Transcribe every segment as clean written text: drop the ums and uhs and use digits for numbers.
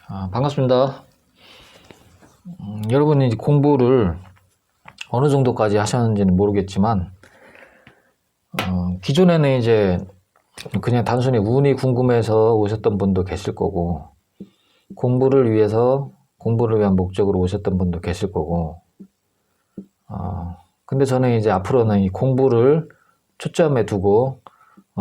반갑습니다. 여러분이 공부를 어느 정도까지 하셨는지는 모르겠지만, 기존에는 이제 그냥 단순히 운이 궁금해서 오셨던 분도 계실 거고, 공부를 위한 목적으로 오셨던 분도 계실 거고, 근데 저는 이제 앞으로는 이 공부를 초점에 두고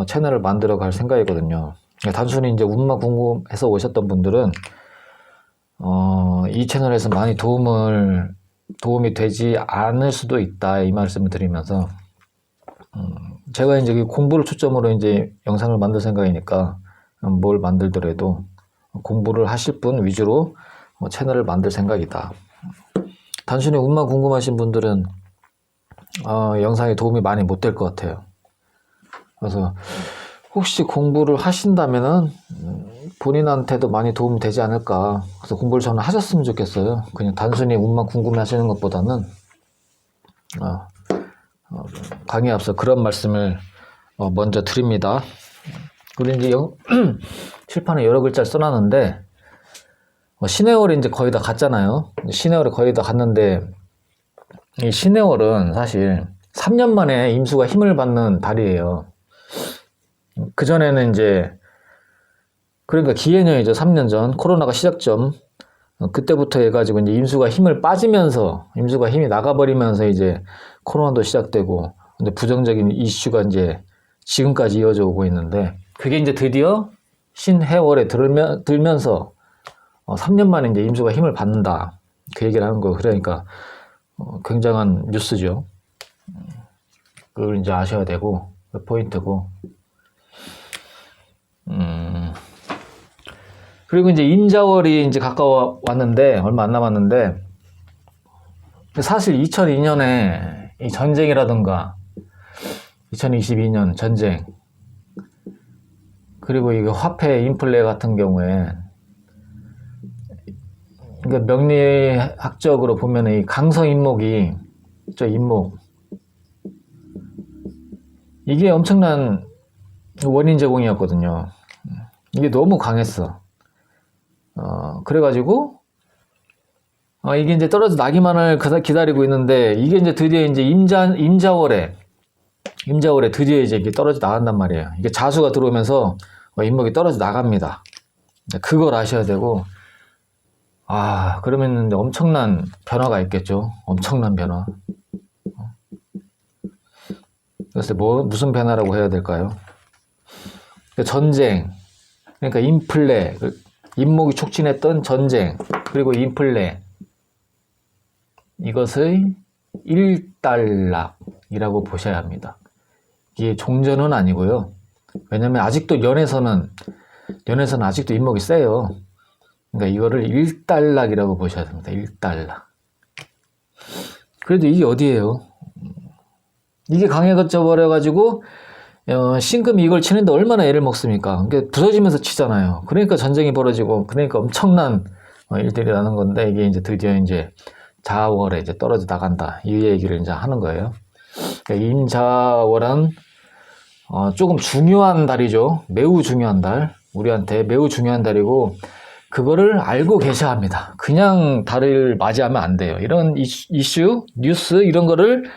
채널을 만들어 갈 생각이거든요. 단순히 이제 운만 궁금해서 오셨던 분들은 이 채널에서 많이 도움이 되지 않을 수도 있다, 이 말씀을 드리면서, 제가 이제 공부를 초점으로 이제 영상을 만들 생각이니까, 뭘 만들더라도 공부를 하실 분 위주로 채널을 만들 생각이다. 단순히 운만 궁금하신 분들은, 영상에 도움이 많이 못 될 것 같아요. 그래서 혹시 공부를 하신다면은 본인한테도 많이 도움이 되지 않을까. 그래서 공부를 저는 하셨으면 좋겠어요. 그냥 단순히 운만 궁금해 하시는 것보다는, 강의에 앞서 그런 말씀을 먼저 드립니다. 그리고 이제 칠판에 여러 글자를 써놨는데, 신해월이 이제 거의 다 갔잖아요. 신해월이 거의 다 갔는데, 이 신해월은 사실 3년 만에 임수가 힘을 받는 달이에요. 그전에는 이제, 그러니까 기해년이죠. 3년 전 코로나가 시작점, 그때부터 해가지고 이제 임수가 힘이 나가버리면서 이제 코로나도 시작되고, 근데 부정적인 이슈가 이제 지금까지 이어져 오고 있는데, 그게 이제 드디어 신해월에 들면서 3년 만에 이제 임수가 힘을 받는다, 그 얘기를 하는 거. 그러니까 굉장한 뉴스죠. 그걸 이제 아셔야 되고, 그 포인트고. 그리고 이제 임자월이 이제 가까워 왔는데, 얼마 안 남았는데, 사실 2002년에 이 전쟁이라든가, 2022년 전쟁, 그리고 이게 화폐 인플레 같은 경우에, 그러니까 명리학적으로 보면 이 강성인목이, 이게 엄청난 원인 제공이었거든요. 이게 너무 강했어. 그래가지고, 이게 이제 떨어져 나기만을 기다리고 있는데, 이게 이제 드디어 이제 임자월에 드디어 이제 이게 떨어져 나간단 말이에요. 이게 자수가 들어오면서 인목이 떨어져 나갑니다. 그걸 아셔야 되고, 그러면 엄청난 변화가 있겠죠. 엄청난 변화. 그래서 무슨 변화라고 해야 될까요? 전쟁, 그러니까 인플레, 인목이 촉진했던 전쟁, 그리고 인플레, 이것의 일단락이라고 보셔야 합니다. 이게 종전은 아니고요. 왜냐면 아직도 연에서는 아직도 인목이 세요. 그러니까 이거를 일단락이라고 보셔야 됩니다. 일단락. 그래도 이게 어디예요? 이게 강해져 버려가지고 신금이 이걸 치는데 얼마나 애를 먹습니까? 그러니까 부서지면서 치잖아요. 그러니까 전쟁이 벌어지고, 그러니까 엄청난 일들이 나는 건데, 이게 이제 드디어 이제 자월에 이제 떨어져 나간다, 이 얘기를 이제 하는 거예요. 그러니까 임자월은 조금 중요한 달이죠. 매우 중요한 달, 우리한테 매우 중요한 달이고, 그거를 알고 계셔야 합니다. 그냥 달을 맞이하면 안 돼요. 이런 이슈, 뉴스 이런 거를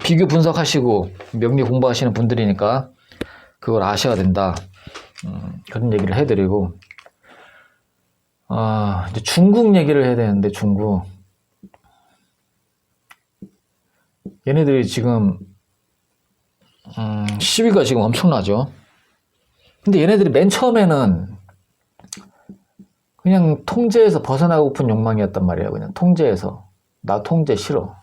비교 분석하시고 명리 공부하시는 분들이니까 그걸 아셔야 된다. 그런 얘기를 해드리고, 이제 중국 얘기를 해야 되는데, 중국. 얘네들이 지금, 시위가 지금 엄청나죠. 근데 얘네들이 맨 처음에는 그냥 통제에서 벗어나고픈 욕망이었단 말이에요. 그냥 통제에서. 나 통제 싫어.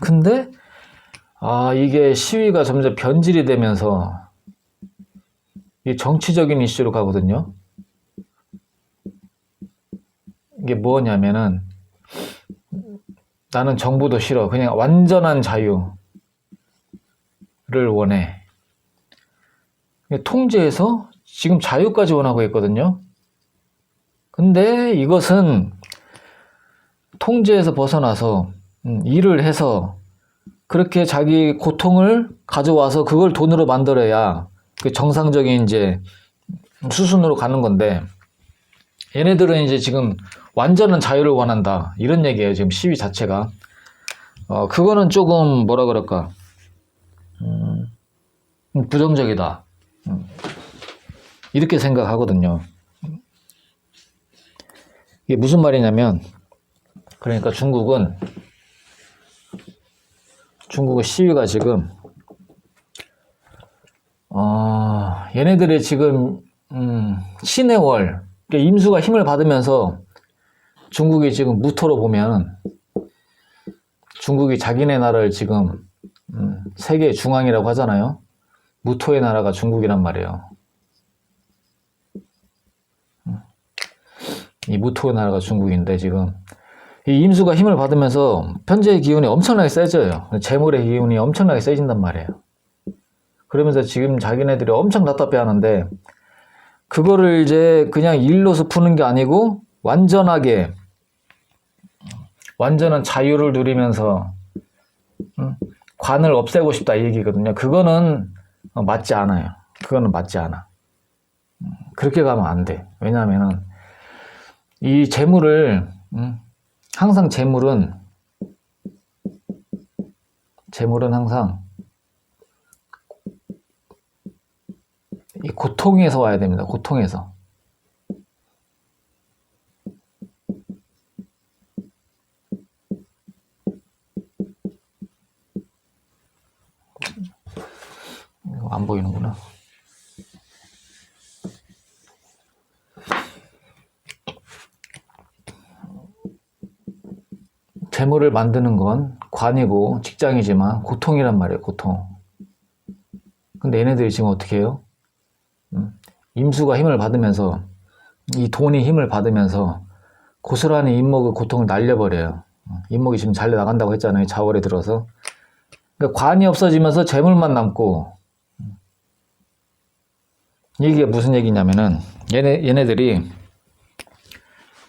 근데 이게 시위가 점점 변질이 되면서 이 정치적인 이슈로 가거든요. 이게 뭐냐면은, 나는 정부도 싫어. 그냥 완전한 자유를 원해. 통제에서 지금 자유까지 원하고 있거든요. 근데 이것은 통제에서 벗어나서 일을 해서 그렇게 자기 고통을 가져와서 그걸 돈으로 만들어야 그 정상적인 이제 수순으로 가는 건데, 얘네들은 이제 지금 완전한 자유를 원한다. 이런 얘기예요. 지금 시위 자체가. 그거는 조금 뭐라 그럴까. 부정적이다. 이렇게 생각하거든요. 이게 무슨 말이냐면, 그러니까 중국은 시위가 지금, 얘네들의 지금, 신의 월, 그러니까 임수가 힘을 받으면서 중국이 지금 무토로 보면 중국이 자기네 나라를 지금 세계의 중앙이라고 하잖아요. 무토의 나라가 중국이란 말이에요. 이 무토의 나라가 중국인데 지금 이 임수가 힘을 받으면서 편재의 기운이 엄청나게 세져요. 재물의 기운이 엄청나게 세진단 말이에요. 그러면서 지금 자기네들이 엄청 답답해 하는데 그거를 이제 그냥 일로서 푸는 게 아니고 완전한 자유를 누리면서 관을 없애고 싶다 이 얘기거든요. 그거는 맞지 않아요. 그거는 맞지 않아. 그렇게 가면 안 돼. 왜냐하면은 이 재물을 항상 재물은 항상 이 고통에서 와야 됩니다. 고통에서. 이거 안 보이는구나. 재물을 만드는 건 관이고 직장이지만 고통이란 말이에요. 고통. 근데 얘네들이 지금 어떻게 해요? 임수가 힘을 받으면서 이 돈이 힘을 받으면서 고스란히 임목의 고통을 날려버려요. 임목이 지금 잘 나간다고 했잖아요. 자월에 들어서. 그러니까 관이 없어지면서 재물만 남고 이게 무슨 얘기냐면은 얘네들이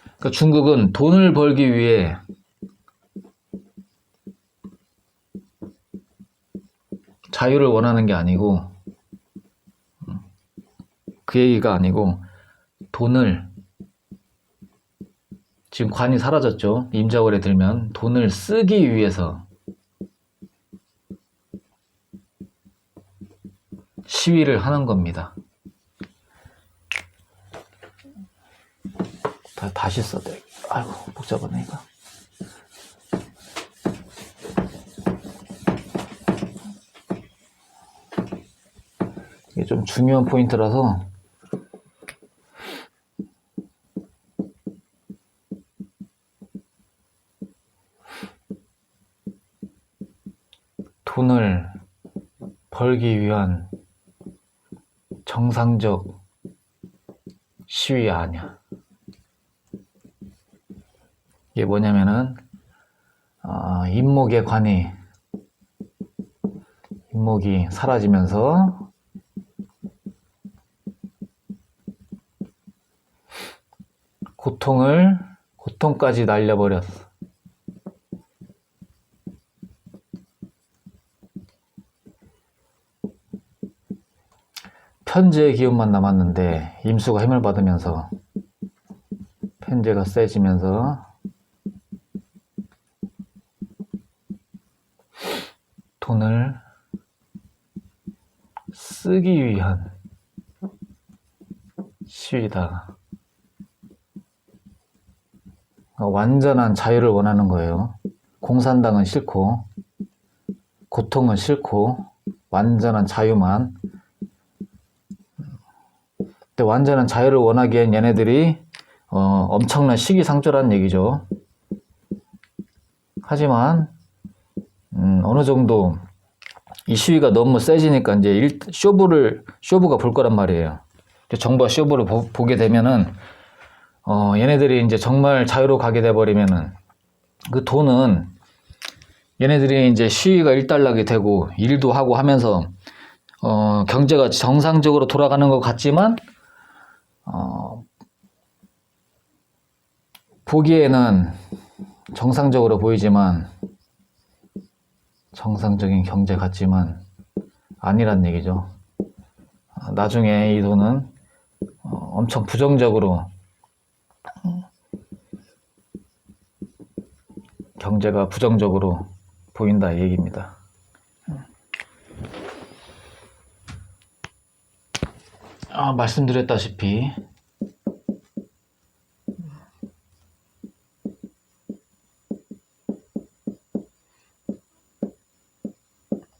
그러니까 중국은 돈을 벌기 위해 자유를 원하는 게 아니고 그 얘기가 아니고 돈을 지금 관이 사라졌죠. 임자월에 들면 돈을 쓰기 위해서 시위를 하는 겁니다. 다시 써대. 아이고 복잡하네 이거. 이게 좀 중요한 포인트라서 돈을 벌기 위한 정상적 시위 아니야. 이게 뭐냐면은 임목의 관이 임목이 사라지면서 고통까지 날려버렸어. 편재의 기운만 남았는데 임수가 힘을 받으면서 편재가 세지면서 돈을 쓰기 위한 시위다. 완전한 자유를 원하는 거예요. 공산당은 싫고 고통은 싫고 완전한 자유만. 근데 완전한 자유를 원하기엔 얘네들이 엄청난 시기상조라는 얘기죠. 하지만 어느 정도 이 시위가 너무 세지니까 이제 쇼부가 볼 거란 말이에요. 정부가 쇼부를 보게 되면은 얘네들이 이제 정말 자유로 가게 돼버리면은 그 돈은 얘네들이 이제 시위가 일단락이 되고 일도 하고 하면서 경제가 정상적으로 돌아가는 것 같지만 보기에는 정상적으로 보이지만 정상적인 경제 같지만 아니란 얘기죠. 나중에 이 돈은 엄청 부정적으로 경제가 부정적으로 보인다 이 얘기입니다. 말씀드렸다시피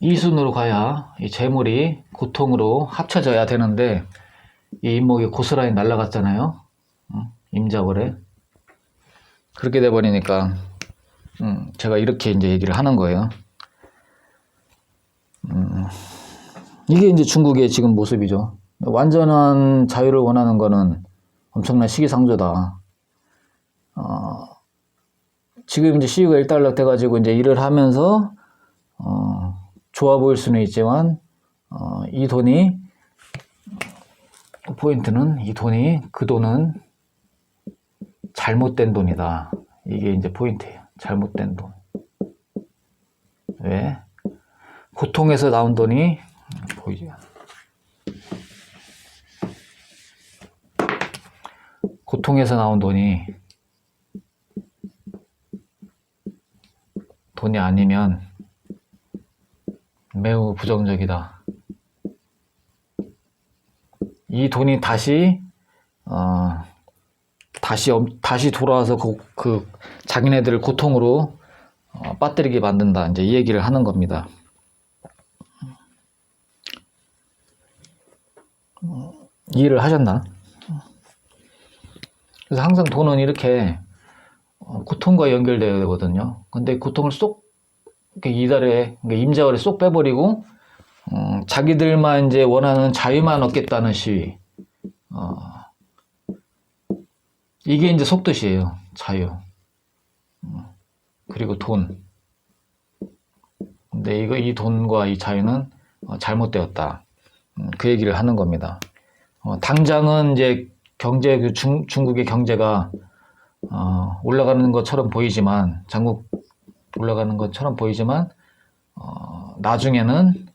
이순으로 가야 이 재물이 고통으로 합쳐져야 되는데 이 인목이 고스란히 날아갔잖아요. 임자월에. 그렇게 돼버리니까 제가 이렇게 이제 얘기를 하는 거예요. 이게 이제 중국의 지금 모습이죠. 완전한 자유를 원하는 거는 엄청난 시기상조다. 지금 이제 시위가 일단락 돼가지고 이제 일을 하면서 좋아 보일 수는 있지만 이 돈이 포인트는 이 돈이 그 돈은 잘못된 돈이다. 이게 이제 포인트예요. 잘못된 돈. 왜? 고통에서 나온 돈이 보이죠. 고통에서 나온 돈이 아니면 매우 부정적이다. 이 돈이 다시 돌아와서 그 자기네들을 고통으로 빠뜨리게 만든다. 이제 이 얘기를 하는 겁니다. 이해를 하셨나? 그래서 항상 돈은 이렇게 고통과 연결되어야 되거든요. 근데 고통을 쏙 이달에 임자월에 쏙 빼버리고 자기들만 이제 원하는 자유만 얻겠다는 시위. 이게 이제 속뜻이에요. 자유. 그리고 돈. 근데 이 돈과 이 자유는 잘못되었다. 그 얘기를 하는 겁니다. 당장은 이제 중국의 경제가 올라가는 것처럼 보이지만, 장국 올라가는 것처럼 보이지만, 나중에는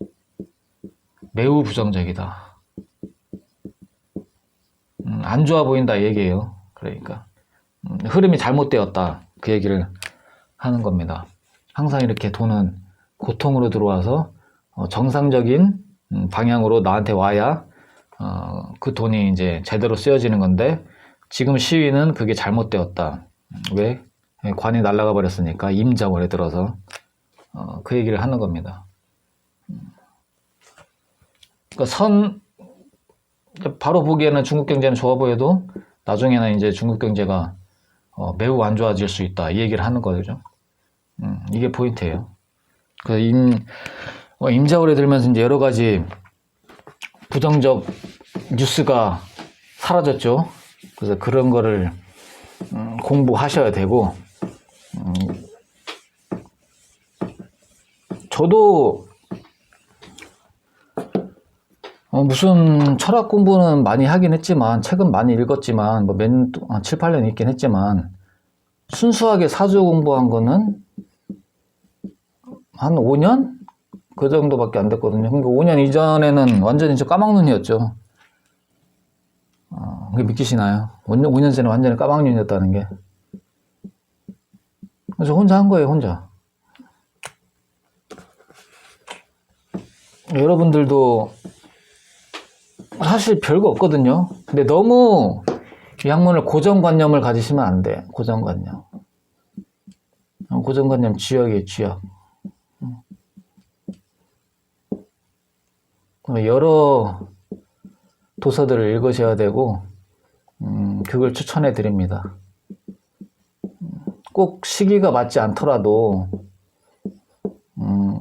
매우 부정적이다. 안 좋아 보인다 이 얘기예요. 그러니까 흐름이 잘못되었다 그 얘기를 하는 겁니다. 항상 이렇게 돈은 고통으로 들어와서 정상적인 방향으로 나한테 와야 그 돈이 이제 제대로 쓰여지는 건데, 지금 시위는 그게 잘못되었다. 왜? 관이 날아가 버렸으니까, 임자월에 들어서 그 얘기를 하는 겁니다. 그러니까 바로 보기에는 중국 경제는 좋아 보여도 나중에는 이제 중국 경제가 매우 안 좋아질 수 있다 이 얘기를 하는 거죠. 이게 포인트예요. 임자월에 들면서 이제 여러 가지 부정적 뉴스가 사라졌죠. 그래서 그런 거를 공부하셔야 되고, 저도 무슨 철학 공부는 많이 하긴 했지만, 책은 많이 읽었지만, 7, 8년 읽긴 했지만, 순수하게 사주 공부한 거는 한 5년? 그 정도밖에 안 됐거든요. 그러니까 5년 이전에는 완전히 저 까막눈이었죠. 그게 믿기시나요? 5년 전에 완전히 까막눈이었다는 게. 그래서 혼자 한 거예요, 혼자. 여러분들도 사실 별거 없거든요. 근데 너무 이 학문을 고정관념을 가지시면 안 돼. 고정관념. 고정관념 쥐약이에요, 쥐약. 여러 도서들을 읽으셔야 되고, 그걸 추천해 드립니다. 꼭 시기가 맞지 않더라도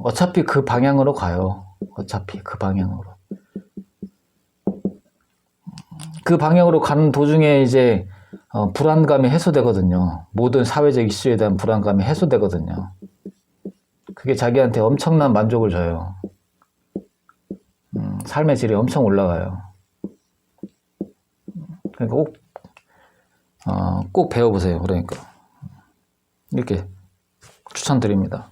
어차피 그 방향으로 가요. 어차피 그 방향으로. 그 방향으로 가는 도중에 이제 불안감이 해소되거든요. 모든 사회적 이슈에 대한 불안감이 해소되거든요. 그게 자기한테 엄청난 만족을 줘요. 삶의 질이 엄청 올라가요. 그러니까 꼭 배워보세요. 그러니까 이렇게 추천드립니다.